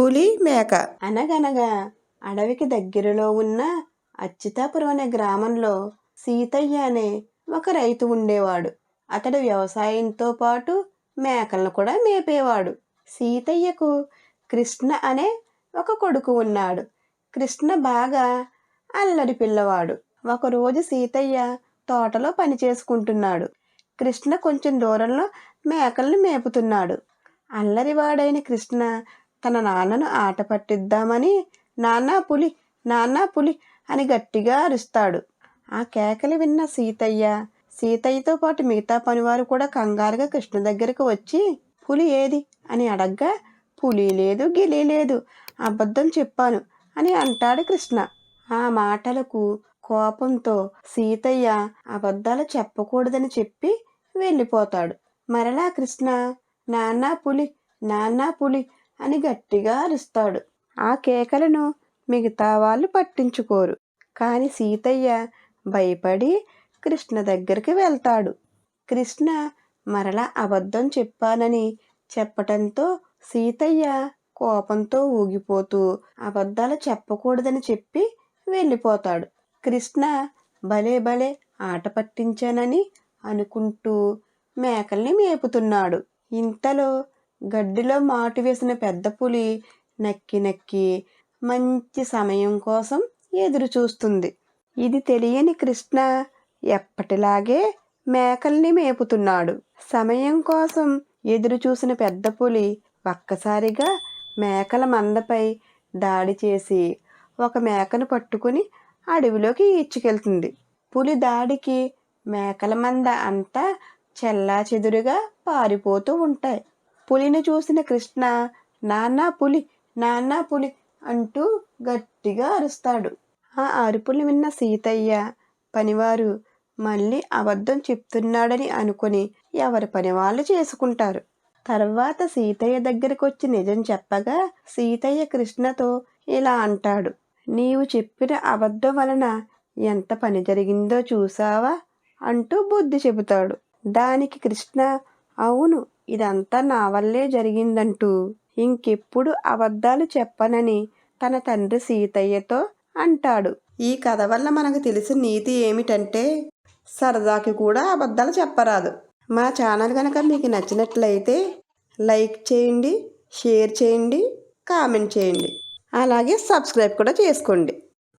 పులి మేక. అనగనగా అడవికి దగ్గరలో ఉన్న అచ్యుతాపురం అనే గ్రామంలో సీతయ్య అనే ఒక రైతు ఉండేవాడు. అతడు వ్యవసాయంతో పాటు మేకలను కూడా మేపేవాడు. సీతయ్యకు కృష్ణ అనే ఒక కొడుకు ఉన్నాడు. కృష్ణ బాగా అల్లరి పిల్లవాడు. ఒకరోజు సీతయ్య తోటలో పని చేసుకుంటున్నాడు. కృష్ణ కొంచెం దూరంలో మేకలను మేపుతున్నాడు. అల్లరివాడైన కృష్ణ తన నాన్నను ఆట పట్టిద్దామని నాన్నా పులి, నాన్నా పులి అని గట్టిగా అరుస్తాడు. ఆ కేకలు విన్న సీతయ్యతో పాటు మిగతా పనివారు కూడా కంగారుగా కృష్ణ దగ్గరకు వచ్చి పులి ఏది అని అడగ్గా పులి లేదు, గిలి లేదు, అబద్ధం చెప్పాను అని అంటాడు కృష్ణ. ఆ మాటలకు కోపంతో సీతయ్య అబద్ధాలు చెప్పకూడదని చెప్పి వెళ్ళిపోతాడు. మరలా కృష్ణ నాన్నా పులి, నాన్నా పులి అని గట్టిగా అరుస్తాడు. ఆ కేకలను మిగతా వాళ్ళు పట్టించుకోరు. కానీ సీతయ్య భయపడి కృష్ణ దగ్గరికి వెళ్తాడు. కృష్ణ మరలా అబద్ధం చెప్పానని చెప్పటంతో సీతయ్య కోపంతో ఊగిపోతూ అబద్ధాలు చెప్పకూడదని చెప్పి వెళ్ళిపోతాడు. కృష్ణ భలే భలే ఆట పట్టించానని అనుకుంటూ మేకల్ని మేపుతున్నాడు. ఇంతలో గడ్డిలో మాటు వేసిన పెద్ద పులి నక్కి నక్కి మంచి సమయం కోసం ఎదురు చూస్తుంది. ఇది తెలియని కృష్ణ ఎప్పటిలాగే మేకల్ని మేపుతున్నాడు. సమయం కోసం ఎదురు చూసిన పెద్ద పులి ఒక్కసారిగా మేకల మందపై దాడి చేసి ఒక మేకను పట్టుకుని అడవిలోకి ఈడ్చుకెళ్తుంది. పులి దాడికి మేకల మంద అంతా చెల్లాచెదురుగా పారిపోతూ ఉంటాయి. పులిని చూసిన కృష్ణ నాన్నా పులి, నాన్నా పులి అంటూ గట్టిగా అరుస్తాడు. ఆ అరుపులు విన్న సీతయ్య పనివారు మళ్ళీ అబద్ధం చెప్తున్నాడని అనుకుని ఎవరి పని వాళ్ళు చేసుకుంటారు. తర్వాత సీతయ్య దగ్గరికి వచ్చి నిజం చెప్పగా సీతయ్య కృష్ణతో ఇలా అంటాడు, నీవు చెప్పిన అబద్ధం వలన ఎంత పని జరిగిందో చూసావా అంటూ బుద్ధి చెబుతాడు. దానికి కృష్ణ అవును, ఇదంతా నా వల్లే జరిగిందంటూ ఇంకెప్పుడు అబద్ధాలు చెప్పనని తన తండ్రి సీతయ్యతో అంటాడు. ఈ కథ వల్ల మనకు తెలిసిన నీతి ఏమిటంటే సరదాకి కూడా అబద్ధాలు చెప్పరాదు. మా ఛానల్ కనుక మీకు నచ్చినట్లయితే లైక్ చేయండి, షేర్ చేయండి, కామెంట్ చేయండి, అలాగే సబ్స్క్రైబ్ కూడా చేసుకోండి.